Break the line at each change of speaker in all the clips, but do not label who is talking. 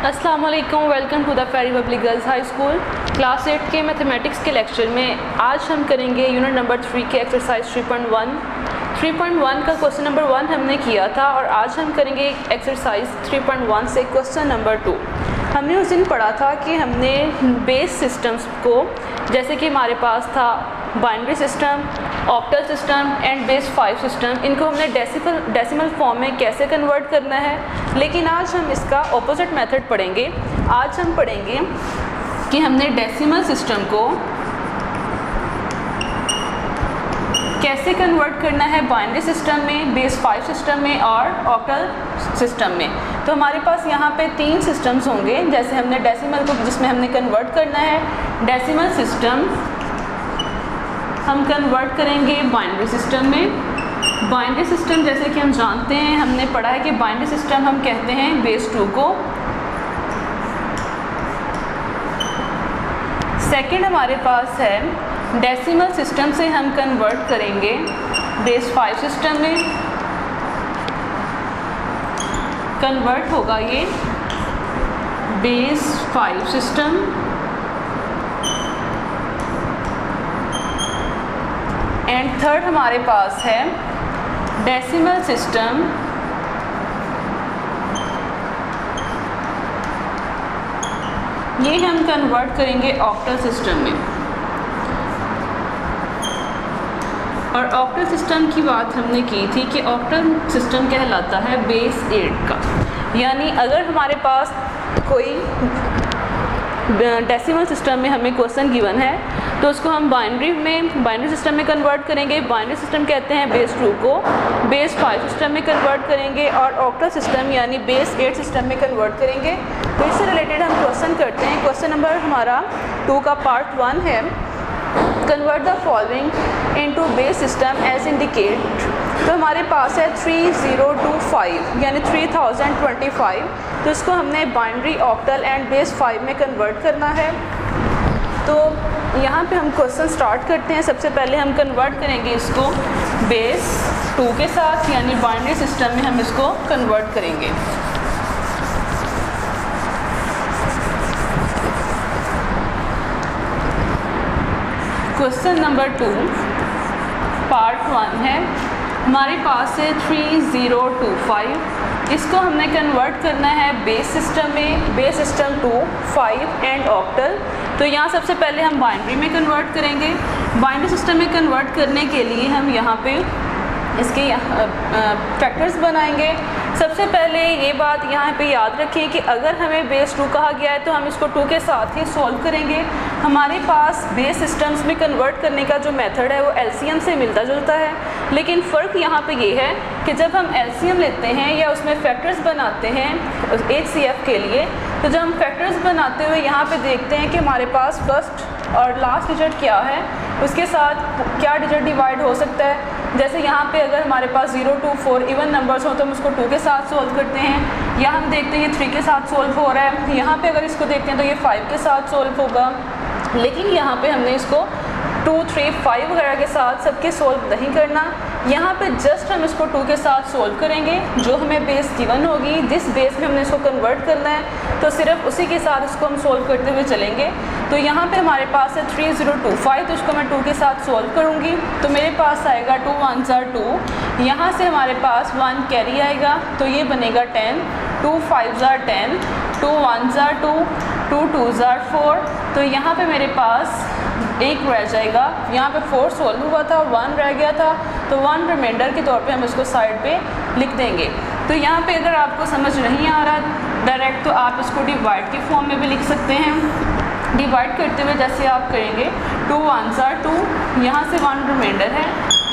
अस्सलाम वालेकुम, welcome to the ferry public girls high school. Class 8 के मैथमेटिक्स के लेक्चर में आज हम करेंगे यूनिट नंबर 3 के एक्सरसाइज 3.1। 3.1 का क्वेश्चन नंबर 1 हमने किया था और आज हम करेंगे एक्सरसाइज 3.1 से क्वेश्चन नंबर 2। हमने उस दिन पढ़ा था कि हमने बेस सिस्टम्स को, जैसे कि हमारे पास था binary system, octal system and base 5 system, इनको हमने डेसिमल फॉर्म में कैसे कन्वर्ट करना है। लेकिन आज हम इसका ऑपोजिट मेथड पढ़ेंगे। आज हम पढ़ेंगे कि हमने डेसिमल सिस्टम को कैसे कन्वर्ट करना है बाइनरी सिस्टम में, बेस 5 सिस्टम में और ऑक्टल सिस्टम में। तो हमारे पास यहाँ पे 3 सिस्टम्स होंगे, जैसे हमने डेसिमल को जिसमें हमने कन्वर्ट करना है डेसिमल सिस्टम हम कन्वर्ट करेंगे बाइनरी सिस्टम में। बाइनरी सिस्टम जैसे कि हम जानते हैं, हमने पढ़ा है कि बाइनरी सिस्टम हम कहते हैं बेस 2 को। सेकंड हमारे पास है डेसिमल सिस्टम से हम कन्वर्ट करेंगे बेस 5 सिस्टम में। कन्वर्ट होगा ये बेस 5 सिस्टम। एंड थर्ड हमारे पास है डेसिमल सिस्टम ये हम कन्वर्ट करेंगे ऑक्टल सिस्टम में। और ऑक्टल सिस्टम की बात हमने की थी कि ऑक्टल सिस्टम कहलाता है बेस 8 का। यानी अगर हमारे पास कोई डेसिमल सिस्टम में हमें क्वेश्चन गिवन है तो उसको हम बाइनरी सिस्टम में कन्वर्ट करेंगे। बाइनरी सिस्टम कहते हैं बेस 2 को, बेस 5 सिस्टम में कन्वर्ट करेंगे और ऑक्टल सिस्टम यानी बेस 8 सिस्टम में कन्वर्ट करेंगे। तो इससे रिलेटेड हम क्वेश्चन करते हैं। क्वेश्चन नंबर हमारा 2 का पार्ट 1 है, convert the following into base system as indicate. तो हमारे पास है 3025 यानी 3025। तो इसको हमने बाइनरी, ऑक्टल एंड बेस 5 में कन्वर्ट करना है। तो यहाँ पे हम क्वेश्चन स्टार्ट करते हैं। सबसे पहले हम कन्वर्ट करेंगे इसको बेस 2 के साथ, यानी बाइनरी सिस्टम में हम इसको कन्वर्ट करेंगे। क्वेश्चन नंबर 2 पार्ट 1 है, हमारे पास है 3025। इसको हमने कन्वर्ट करना है बेस सिस्टम में, बेस सिस्टम 2, 5 एंड ऑक्टल। तो यहाँ सबसे पहले हम बाइनरी में कन्वर्ट करेंगे। बाइनरी सिस्टम में कन्वर्ट करने के लिए हम यहाँ पे इसके फैक्टर्स बनाएंगे। सबसे पहले ये बात यहाँ पे याद रखें कि अगर हमें बेस 2 कहा गया है तो हम इसको 2 के साथ ही सॉल्व करेंगे। हमारे पास बेस सिस्टम्स में कन्वर्ट करने का जो मेथड है वो एलसीएम से मिलता जुलता है, लेकिन फ़र्क यहाँ पे ये है कि जब हम एलसीएम लेते हैं या उसमें फैक्टर्स बनाते हैं HCF के लिए, तो जब हम फैक्टर्स बनाते हुए यहाँ पे देखते हैं कि हमारे पास फर्स्ट और लास्ट डिजिट क्या है, उसके साथ क्या डिजिट डिवाइड हो सकता है। जैसे यहाँ पे अगर हमारे पास 0 to 4 इवन नंबर्स हो तो हम उसको 2 के साथ सोल्व करते हैं। यहाँ हम देखते हैं ये 3 के साथ सोल्व हो रहा है। यहाँ पे अगर इसको देखते हैं तो ये 5 के साथ सोल्व होगा। लेकिन यहाँ पे हमने इसको 2, 3, 5 वगैरह के साथ सबके सोल्व नहीं करना। यहाँ पे जस्ट हम इसको 2 के साथ सोल्व करेंगे। जो हमें बेस गिवन होगी, जिस बेस में हमने इसको कन्वर्ट करना है, तो सिर्फ उसी के साथ इसको हम सोल्व करते हुए चलेंगे। तो यहाँ पे हमारे पास है 3025, तो इसको मैं 2 के साथ सोल्व करूँगी। तो मेरे पास आएगा 2 1s are 2, यहाँ से हमारे पास 1 कैरी आएगा तो ये बनेगा 10, 2 5s are 10, 2 1s are 2, 2 2s are 4। तो यहाँ पे मेरे पास 1 रह जाएगा। यहाँ पे 4 सोल्व हुआ था, 1 रह गया था, तो 1 रिमाइंडर के तौर पे हम इसको साइड पे लिख देंगे। तो यहाँ पे अगर आपको समझ नहीं आ रहा डायरेक्ट तो आप इसको डिवाइड के फॉर्म में भी लिख सकते हैं। डिवाइड करते हुए जैसे आप करेंगे 2 1s are 2, यहाँ से 1 रिमाइंडर है,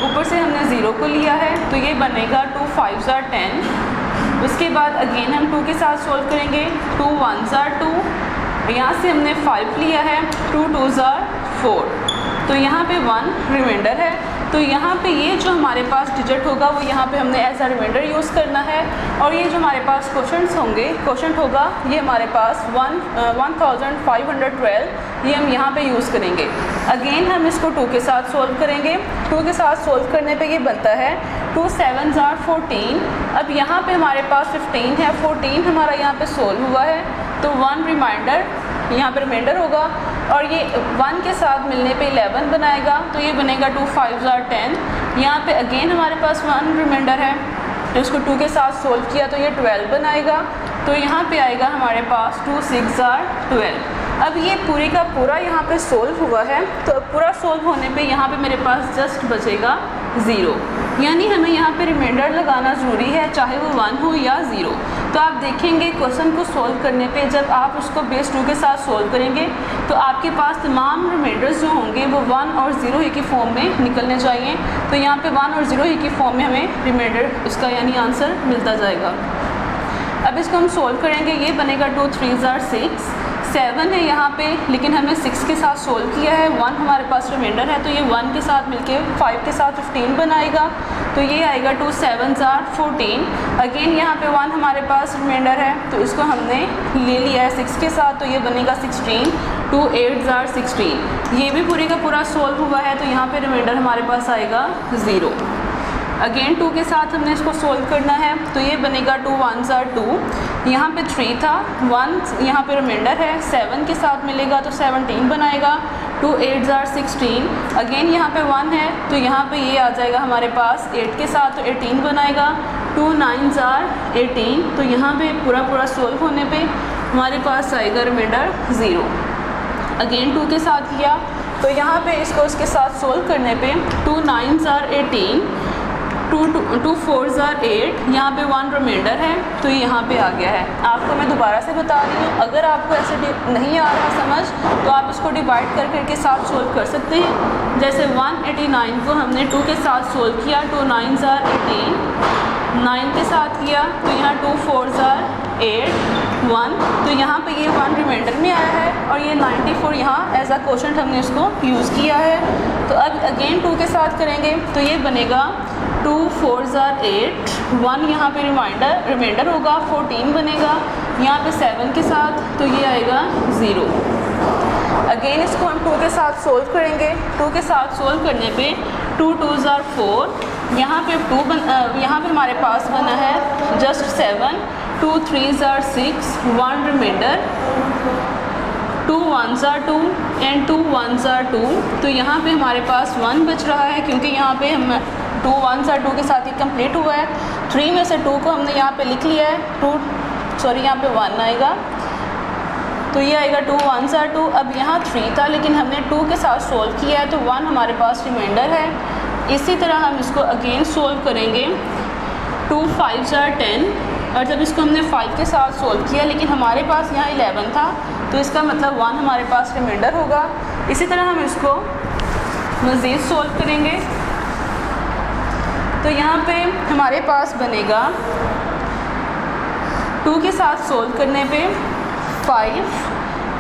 ऊपर से हमने 0 को लिया है तो ये बनेगा 2 5s are 10। उसके बाद अगेन हम 2 के साथ सोल्व करेंगे, 2 1s are 2, यहाँ से हमने 5 लिया है, 2 2s are 4, तो यहाँ पे 1 रिमाइंडर है। तो यहाँ पे ये जो हमारे पास डिजिट होगा वो यहाँ पे हमने एज अ रिमाइंडर यूज़ करना है। और ये जो हमारे पास क्वेश्चन होगा ये हमारे पास 1512 ये हम यहाँ पे यूज़ करेंगे। अगेन हम इसको 2 के साथ सोल्व करेंगे। 2 के साथ सोल्व करने पे ये बनता है 2 7s are 14। अब यहाँ पे हमारे पास 15 है, 14 हमारा यहाँ पे सोल्व हुआ है। तो 1 रिमाइंडर यहाँ पे रिमाइंडर होगा और ये 1 के साथ मिलने पे 11 बनाएगा, तो ये बनेगा 2 5 are 10। यहाँ पे अगेन हमारे पास 1 रिमाइंडर है, तो इसको 2 के साथ सोल्व किया तो ये 12 बनाएगा, तो यहाँ पे आएगा हमारे पास 2 6 are 12। अब ये पूरे का पूरा यहाँ पे सोल्व हुआ है, तो अब पूरा सोल्व होने पे यहाँ पे मेरे पास जस्ट बचेगा 0, यानी हमें यहाँ पे रिमाइंडर लगाना ज़रूरी है, चाहे वो 1 हो या 0। तो आप देखेंगे क्वेश्चन को सोल्व करने पे जब आप उसको बेस 2 के साथ सोल्व करेंगे तो आपके पास तमाम रिमाइंडर्स जो होंगे वो 1 और 0 ही की फॉर्म में निकलने चाहिए। तो यहाँ पे 1 और 0 ही की फॉर्म में हमें रिमाइंडर उसका यानी आंसर मिलता जाएगा। अब इसको हम सोल्व करेंगे, ये बनेगा 2 3 are 6, 7 है यहाँ पे लेकिन हमने 6 के साथ सोल्व किया है, 1 हमारे पास रिमाइंडर है, तो ये 1 के साथ मिलके 5 के साथ 15 बनाएगा, तो ये आएगा 2 7 are 14। अगेन यहाँ पे 1 हमारे पास रिमाइंडर है, तो इसको हमने ले लिया है 6 के साथ, तो ये बनेगा 16, 2 8 are 16। ये भी पूरे का पूरा सोल्व हुआ है, तो यहाँ पे रिमाइंडर हमारे पास आएगा 0। अगेन 2 के साथ हमने इसको सोल्व करना है, तो ये बनेगा 2 1 are 2। यहाँ पे 3 था, 1 यहाँ पे रिमाइंडर है, 7 के साथ मिलेगा तो 17 बनाएगा, 2 8 are 16। अगेन यहाँ पे 1 है, तो यहाँ पे ये आ जाएगा हमारे पास 8 के साथ, तो 18 बनाएगा, 2 9 are 18। तो यहाँ पे पूरा सोल्व होने पे हमारे पास आएगा रिमाइंडर 0। अगेन 2 के साथ किया, तो यहाँ पे इसको उसके साथ सोल्व करने पे 2 9 are 18, 2 4 are 8, यहाँ पे 1 रिमाइंडर है, तो ये यहाँ पे आ गया है। आपको मैं दोबारा से बता रही हूँ, अगर आपको ऐसे नहीं आ रहा समझ तो आप इसको डिवाइड करके साथ सोल्व कर सकते हैं। जैसे 189 को हमने 2 के साथ सोल्व किया, 2 9 are 18, 9 के साथ किया तो यहाँ 2 4 are 8 1, तो यहाँ पे ये 1 रिमाइंडर में आया है और ये 94 यहाँ एज अ क्वोशंट हमने इसको यूज़ किया है। तो अब अगेन 2 के साथ करेंगे, तो ये बनेगा 2 4 are 8, 1 यहाँ पे रिमाइंडर होगा, 14 बनेगा, यहाँ पे 7 के साथ, तो ये आएगा 0। अगेन इसको हम 2 के साथ सोल्व करेंगे, 2 के साथ सोल्व करने पे 2 2 are 4, यहाँ पे यहाँ पे हमारे पास बना है just 7, 2 3 are 6, 1 remainder, 2 1 are 2 and 2 1 are 2। तो यहाँ पे हमारे पास 1 बच रहा है, क्योंकि यहाँ पे हम 2 1 are 2 के साथ ही कंप्लीट हुआ है। 3 में से 2 को हमने यहाँ पे लिख लिया है, यहाँ पे 1 आएगा, तो ये आएगा 2 1 are 2। अब यहाँ 3 था लेकिन हमने 2 के साथ सोल्व किया है, तो 1 हमारे पास रिमाइंडर है। इसी तरह हम इसको अगेन सोल्व करेंगे, 2 5 are 10, और जब इसको हमने 5 के साथ सोल्व किया लेकिन हमारे पास यहाँ 11 था, तो इसका मतलब 1 हमारे पास रिमाइंडर होगा। इसी तरह हम इसको मज़ीद सोल्व करेंगे, तो यहाँ पे हमारे पास बनेगा 2 के साथ सोल्व करने पे 5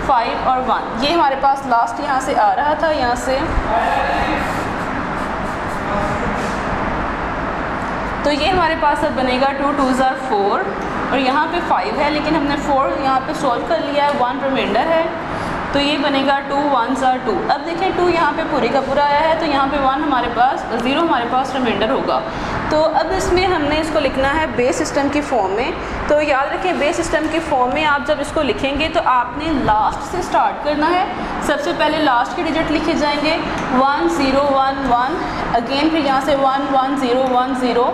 5 और 1, ये हमारे पास लास्ट यहाँ से आ रहा था, यहाँ से तो ये हमारे पास अब बनेगा 2 2 are 4 और यहाँ पे 5 है लेकिन हमने 4 यहाँ पे सॉल्व कर लिया है, 1 रिमाइंडर है, तो ये बनेगा 2 1 are 2। अब देखें 2 यहाँ पे पूरे का पूरा आया है, तो यहाँ पे 1 हमारे पास 0 हमारे पास रिमाइंडर होगा। तो अब इसमें हमने इसको लिखना है बेस सिस्टम की फॉर्म में। तो याद रखें बेस सिस्टम की फॉर्म में आप जब इसको लिखेंगे तो आपने लास्ट से स्टार्ट करना है। सबसे पहले लास्ट के डिजिट लिखे जाएंगे 1 0 1 1, अगेन फिर यहाँ से 1 1 0 1 0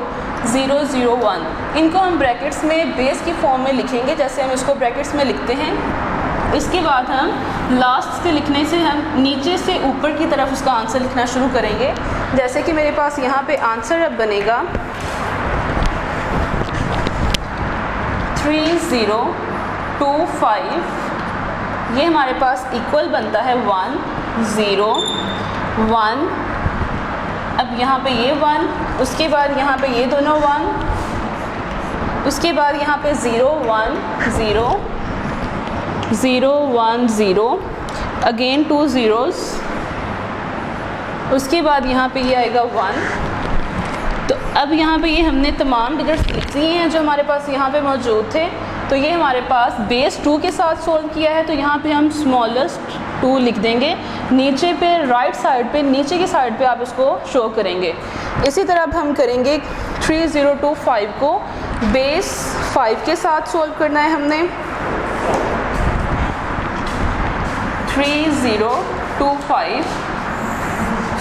0 0 1। इनको हम ब्रैकेट्स में बेस की फॉर्म में लिखेंगे, जैसे हम इसको ब्रैकेट्स में लिखते हैं। इसके बाद हम लास्ट से लिखने से हम नीचे से ऊपर की तरफ उसका आंसर लिखना शुरू करेंगे। जैसे कि मेरे पास यहाँ पे आंसर अब बनेगा 3 0 2 5, ये हमारे पास इक्वल बनता है 1 0 1। अब यहाँ पे ये 1, उसके बाद यहाँ पे ये दोनों 1, उसके बाद यहाँ पे 0 1 0 0 1 0, अगेन 2 zeros, उसके बाद यहाँ पे ये आएगा 1। तो अब यहाँ पे ये हमने तमाम डिजिट्स लिख दिए हैं जो हमारे पास यहाँ पे मौजूद थे। तो ये हमारे पास बेस 2 के साथ सोल्व किया है, तो यहाँ पे हम स्मॉलेस्ट 2 लिख देंगे। नीचे पे राइट साइड पे, नीचे की साइड पे आप इसको शो करेंगे। इसी तरह अब हम करेंगे 3 0 2 5 को बेस 5 के साथ सोल्व करना है हमने। 3025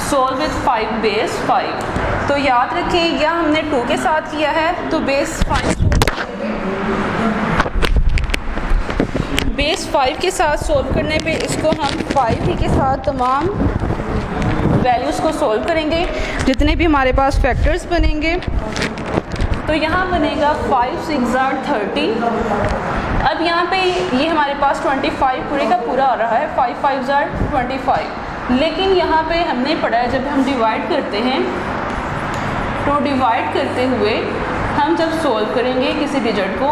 सोल्व विथ 5 बेस 5। तो याद रखिए यह हमने 2 के साथ किया है, तो बेस 5 के साथ सोल्व करने पे इसको हम 5 ही के साथ तमाम वैल्यूज़ को सोल्व करेंगे, जितने भी हमारे पास फैक्टर्स बनेंगे। तो यहाँ बनेगा 5 6 30। अब यहाँ पे ये हमारे पास 25 पूरे का पूरा आ रहा है, 5 5 25। लेकिन यहाँ पे हमने पढ़ा है जब हम डिवाइड करते हैं तो डिवाइड करते हुए हम जब सोल्व करेंगे किसी डिजिट को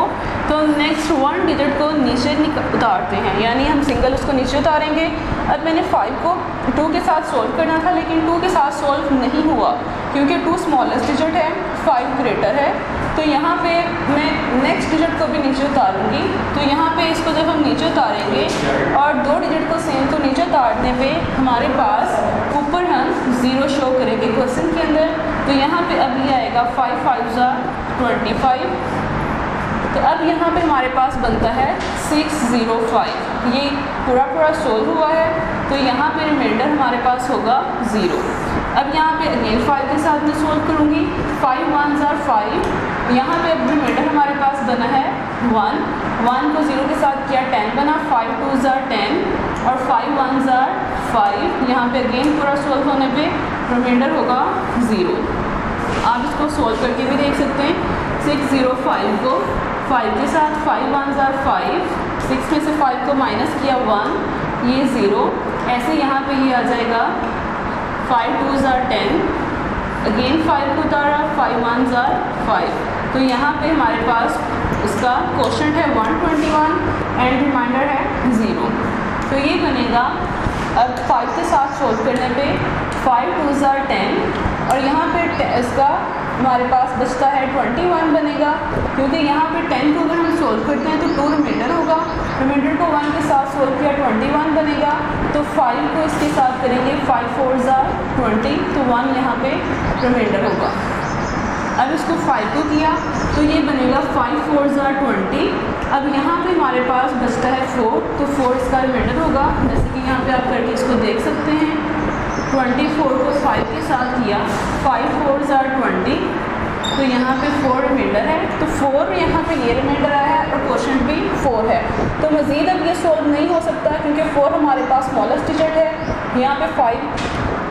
तो नेक्स्ट 1 डिजिट को नीचे उतारते हैं, यानी हम सिंगल उसको नीचे उतारेंगे। अब मैंने 5 को 2 के साथ सोल्व करना था, लेकिन 2 के साथ सोल्व नहीं हुआ क्योंकि 2 स्मॉलेस्ट डिजिट है, 5 ग्रेटर है। तो यहाँ पे मैं नेक्स्ट डिजिट को भी नीचे उतारूँगी। तो यहाँ पे इसको जब हम नीचे उतारेंगे और 2 डिजिट को सेम को नीचे उतारने पे हमारे पास ऊपर हम 0 शो करेंगे क्वेश्चन के अंदर। तो यहाँ पे अब ये आएगा 5 5 25। तो अब यहाँ पे हमारे पास बनता है 605। ये पूरा सोल्व हुआ है, तो यहाँ पे रिमाइंडर हमारे पास होगा 0। अब यहाँ पे अगेन 5 के साथ मैं सोल्व करूँगी। 5 1 5। यहाँ पे अब रिमाइंडर हमारे पास बना है 1 को 0 के साथ किया 10 बना। 5 2 10 और 5 1 5। यहाँ पे अगेन पूरा सोल्व होने पे रिमाइंडर होगा 0। आप इसको सोल्व करके भी देख सकते हैं। 605 को 5 के साथ 5 1 5, 6 में से 5 को माइनस किया 1, ये 0। ऐसे यहाँ पे ये आ जाएगा 5 2 10, अगेन 5 को उतारा 5 1 5। तो यहाँ पे हमारे पास इसका क्वोशंट है 121 एंड रिमाइंडर है 0। तो ये बनेगा अब 5 के साथ सोल्व करने पे 5 2 10 और यहाँ पे इसका हमारे पास बचता है 21 बनेगा, क्योंकि यहाँ पे 10 को अगर हम सोल्व करते हैं तो 2 रिमाइंडर होगा। रिमाइंडर को 1 के साथ सोल्व किया 21 बनेगा। तो 5 को इसके साथ करेंगे 5 4 20, तो 1 यहाँ पे रिमाइंडर होगा। अब इसको 5 को किया तो ये बनेगा 5 4 20। अब यहाँ पे हमारे पास बचता है 4, तो 4 इसका रिमाइंडर होगा, जैसे कि यहाँ पे आप करके इसको देख सकते हैं। 24 को 5 के साथ किया 5 4 20, तो यहाँ पे 4 रिमाइंडर है। तो 4 यहाँ पे ये रिमाइंडर आया है और क्वोशंट भी 4 है। तो मज़ीद अब ये सोल्व नहीं हो सकता क्योंकि 4 हमारे पास स्मॉलेस्ट डिजिट है, यहाँ पे 5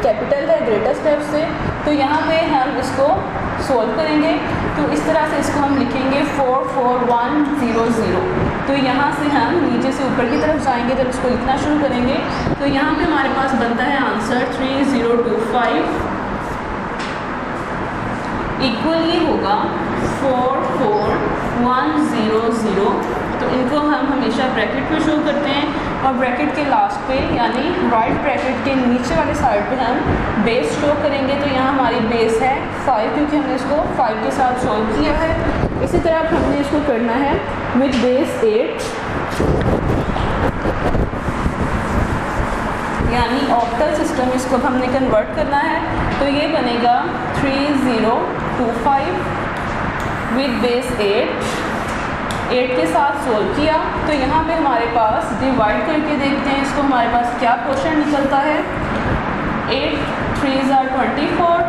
कैपिटल है ग्रेटेस्ट स्टेप से। तो यहाँ पे हम इसको सोल्व करेंगे, तो इस तरह से इसको हम लिखेंगे 4 4 1 0 0। तो यहाँ से हम नीचे से ऊपर की तरफ जाएंगे जब इसको लिखना शुरू करेंगे। तो यहाँ पे हमारे पास बनता है आंसर 3025 इक्वल ये होगा 4 4 1 0 0। तो इनको हम हमेशा ब्रैकेट में शो करते हैं और ब्रैकेट के लास्ट पे यानी राइट ब्रैकेट के नीचे वाले साइड पे हम बेस शो करेंगे। तो यहाँ हमारी बेस है 5 क्योंकि हमने इसको 5 के साथ सॉल्व किया है। इसी तरह हमने इसको करना है विद बेस 8, यानी ऑक्टल सिस्टम इसको हमने कन्वर्ट करना है। तो ये बनेगा 3025 विद बेस 8 के साथ सोल्व किया। तो यहाँ पे हमारे पास डिवाइड करके देखते हैं इसको, हमारे पास क्या क्वोशंट निकलता है। 8 3 24,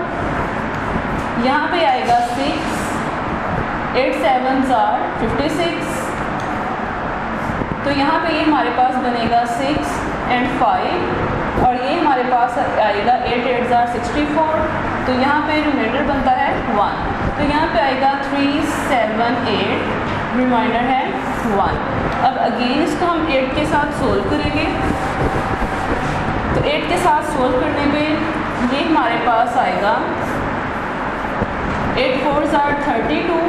यहाँ पे आएगा 6, 8 7 56। तो यहाँ पे ये हमारे पास बनेगा 6 एंड 5 और ये हमारे पास आएगा 8 8 64। तो यहाँ पे रिमाइंडर बनता है 1। तो यहाँ पे आएगा 3 7 8, रिमाइंडर है 1। अब अगेन इसको हम 8 के साथ सोल्व करेंगे। तो 8 के साथ सोल्व करने पे ये हमारे पास आएगा 8 4 32,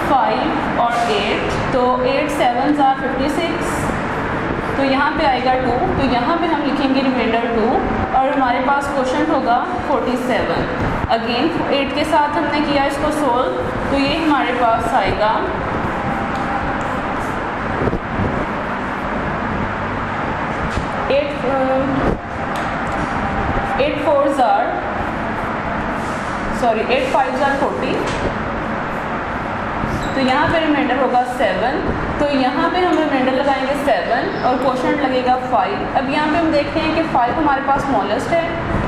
5 और 8, तो 8 7 56। तो यहाँ पे आएगा 2, तो यहाँ पे हम लिखेंगे रिमाइंडर 2 और हमारे पास क्वोशंट होगा 47। अगेन 8 के साथ हमने किया इसको सोल्व, तो ये हमारे पास आएगा 8 5 40। तो यहाँ पे रिमाइंडर होगा 7, तो यहाँ पे हम रिमाइंडर लगाएंगे 7 और क्वोशंट लगेगा 5। अब यहाँ पे हम देखते हैं कि 5 हमारे पास स्मॉलेस्ट है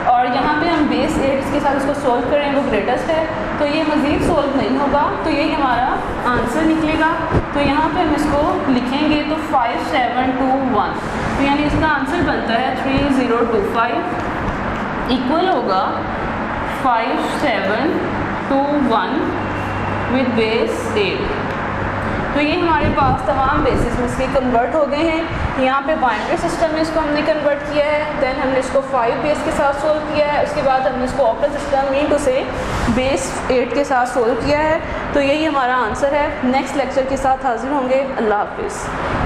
और यहाँ पे हम बेस 8 के साथ इसको सोल्व करें वो ग्रेटेस्ट है, तो ये मज़ीद सोल्व नहीं होगा, तो यही हमारा आंसर निकलेगा। तो यहाँ पे हम इसको लिखेंगे तो 5 7 2 1, तो यानी इसका आंसर बनता है 3025 इक्वल होगा 5 7 2 1 विद बेस 8। तो ये हमारे पास तमाम बेसिस में इसके कन्वर्ट हो गए हैं। यहाँ पे बाइनरी सिस्टम में इसको हमने कन्वर्ट किया है, देन हमने इसको 5 बेस के साथ सोल्व किया है, उसके बाद हमने इसको ऑक्टल सिस्टम मीन टू से बेस 8 के साथ सोल्व किया है। तो यही हमारा आंसर है। नेक्स्ट लेक्चर के साथ हाजिर होंगे। अल्लाह हाफिज़।